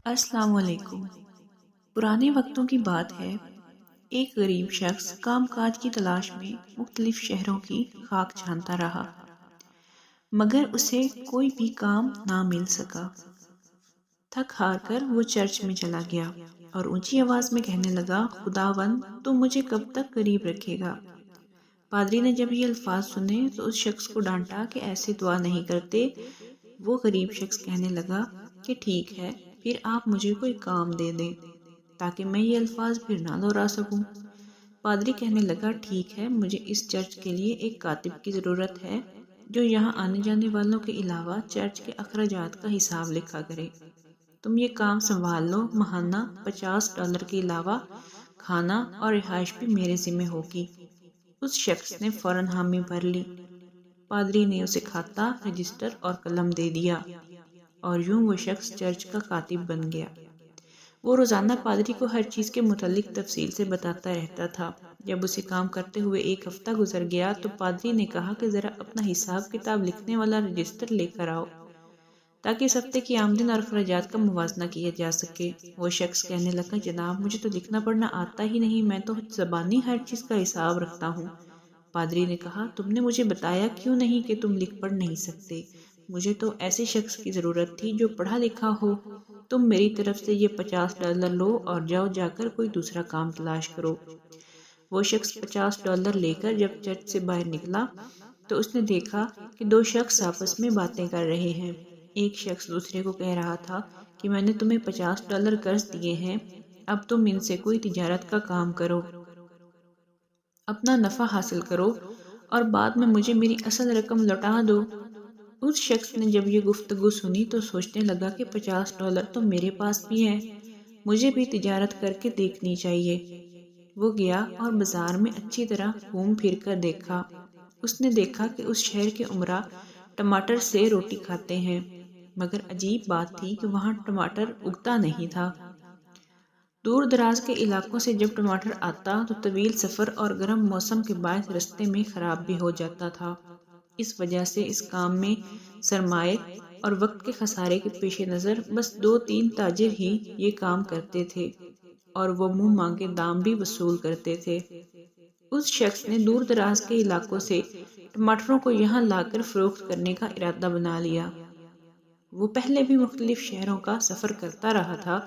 السلام علیکم۔ پرانے وقتوں کی بات ہے، ایک غریب شخص کام کاج کی تلاش میں مختلف شہروں کی خاک چھانتا رہا، مگر اسے کوئی بھی کام نہ مل سکا۔ تھک ہار کر وہ چرچ میں چلا گیا اور اونچی آواز میں کہنے لگا، خداوند تو مجھے کب تک غریب رکھے گا؟ پادری نے جب یہ الفاظ سنے تو اس شخص کو ڈانٹا کہ ایسے دعا نہیں کرتے۔ وہ غریب شخص کہنے لگا کہ ٹھیک ہے، پھر آپ مجھے کوئی کام دے دیں تاکہ میں یہ الفاظ پھر نہ دہرا سکوں۔ پادری کہنے لگا، ٹھیک ہے، مجھے اس چرچ کے لیے ایک کاتب کی ضرورت ہے جو یہاں آنے جانے والوں کے علاوہ چرچ کے اخراجات کا حساب لکھا کرے۔ تم یہ کام سنبھال لو، ماہانہ $50 کے علاوہ کھانا اور رہائش بھی میرے ذمہ ہوگی۔ اس شخص نے فوراً حامی بھر لی۔ پادری نے اسے کھاتہ، رجسٹر اور قلم دے دیا اور یوں وہ شخص چرچ کا کاتب بن گیا۔ وہ روزانہ پادری کو ہر چیز کے متعلق تفصیل سے بتاتا رہتا تھا۔ جب اسے کام کرتے ہوئے ایک ہفتہ گزر گیا تو پادری نے کہا کہ ذرا اپنا حساب کتاب لکھنے والا رجسٹر لے کر آؤ تاکہ اس ہفتے کی آمدن اور اخراجات کا موازنہ کیا جا سکے۔ وہ شخص کہنے لگا، جناب مجھے تو لکھنا پڑھنا آتا ہی نہیں، میں تو زبانی ہر چیز کا حساب رکھتا ہوں۔ پادری نے کہا، تم نے مجھے بتایا کیوں نہیں کہ تم لکھ پڑھ نہیں سکتے؟ مجھے تو ایسے شخص کی ضرورت تھی جو پڑھا لکھا ہو۔ تم میری طرف سے یہ $50 لو اور جاؤ جا کر کوئی دوسرا کام تلاش کرو۔ وہ شخص $50 لے کر جب چرچ سے باہر نکلا تو اس نے دیکھا کہ دو شخص آپس میں باتیں کر رہے ہیں۔ ایک شخص دوسرے کو کہہ رہا تھا کہ میں نے تمہیں $50 قرض دیے ہیں، اب تم ان سے کوئی تجارت کا کام کرو، اپنا نفع حاصل کرو اور بعد میں مجھے میری اصل رقم لوٹا دو۔ اس شخص نے جب یہ گفتگو سنی تو سوچنے لگا کہ $50 تو میرے پاس بھی ہے، مجھے بھی تجارت کر کے دیکھنی چاہیے۔ وہ گیا اور بازار میں اچھی طرح گھوم پھر کر دیکھا۔ اس نے دیکھا کہ اس شہر کے امراء ٹماٹر سے روٹی کھاتے ہیں، مگر عجیب بات تھی کہ وہاں ٹماٹر اگتا نہیں تھا۔ دور دراز کے علاقوں سے جب ٹماٹر آتا تو طویل سفر اور گرم موسم کے باعث رستے میں خراب بھی ہو جاتا تھا۔ اس وجہ سے اس کام میں سرمائے اور وقت کے خسارے کے پیش نظر بس 2-3 تاجر ہی یہ کام کرتے تھے اور وہ منہ مانگے دام بھی وصول کرتے تھے۔ اس شخص نے دور دراز کے علاقوں سے ٹماٹروں کو یہاں لا کر فروخت کرنے کا ارادہ بنا لیا۔ وہ پہلے بھی مختلف شہروں کا سفر کرتا رہا تھا،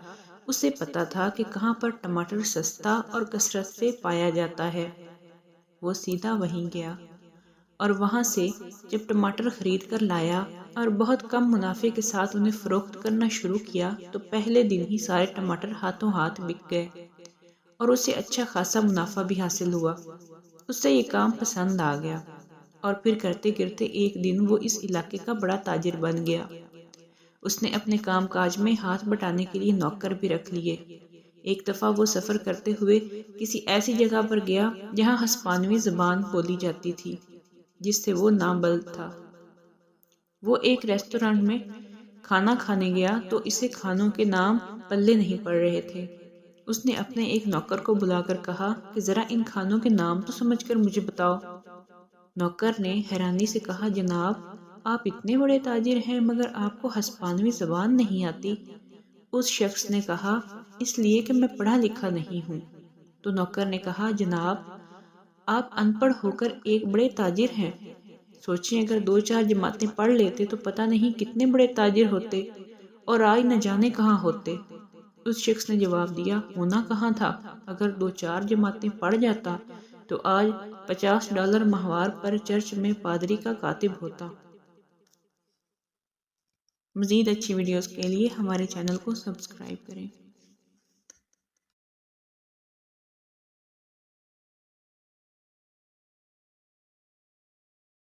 اسے پتا تھا کہ کہاں پر ٹماٹر سستا اور کثرت سے پایا جاتا ہے۔ وہ سیدھا وہیں گیا اور وہاں سے جب ٹماٹر خرید کر لایا اور بہت کم منافع کے ساتھ انہیں فروخت کرنا شروع کیا تو پہلے دن ہی سارے ٹماٹر ہاتھوں ہاتھ بک گئے اور اسے اچھا خاصا منافع بھی حاصل ہوا۔ اسے یہ کام پسند آ گیا اور پھر کرتے کرتے ایک دن وہ اس علاقے کا بڑا تاجر بن گیا۔ اس نے اپنے کام کاج میں ہاتھ بٹانے کے لیے نوکر بھی رکھ لیے۔ ایک دفعہ وہ سفر کرتے ہوئے کسی ایسی جگہ پر گیا جہاں ہسپانوی زبان بولی جاتی تھی جس سے وہ نابلد تھا۔ وہ ایک ریستوران میں کھانا کھانے گیا تو اسے کھانوں کے نام پلے نہیں پڑ رہے تھے۔ اس نے اپنے ایک نوکر کو بلا کر کہا کہ ذرا ان کھانوں کے نام تو سمجھ کر مجھے بتاؤ۔ نوکر نے حیرانی سے کہا، جناب آپ اتنے بڑے تاجر ہیں مگر آپ کو ہسپانوی زبان نہیں آتی؟ اس شخص نے کہا، اس لیے کہ میں پڑھا لکھا نہیں ہوں۔ تو نوکر نے کہا، جناب آپ ان پڑھ ہو کر ایک بڑے تاجر ہیں، سوچیں اگر 2-4 جماعتیں پڑھ لیتے تو پتہ نہیں کتنے بڑے تاجر ہوتے اور آج نہ جانے کہاں ہوتے۔ اس شخص نے جواب دیا، ہونا کہاں تھا، اگر 2-4 جماعتیں پڑھ جاتا تو آج $50 ماہوار پر چرچ میں پادری کا کاتب ہوتا۔ مزید اچھی ویڈیوز کے لیے ہمارے چینل کو سبسکرائب کریں۔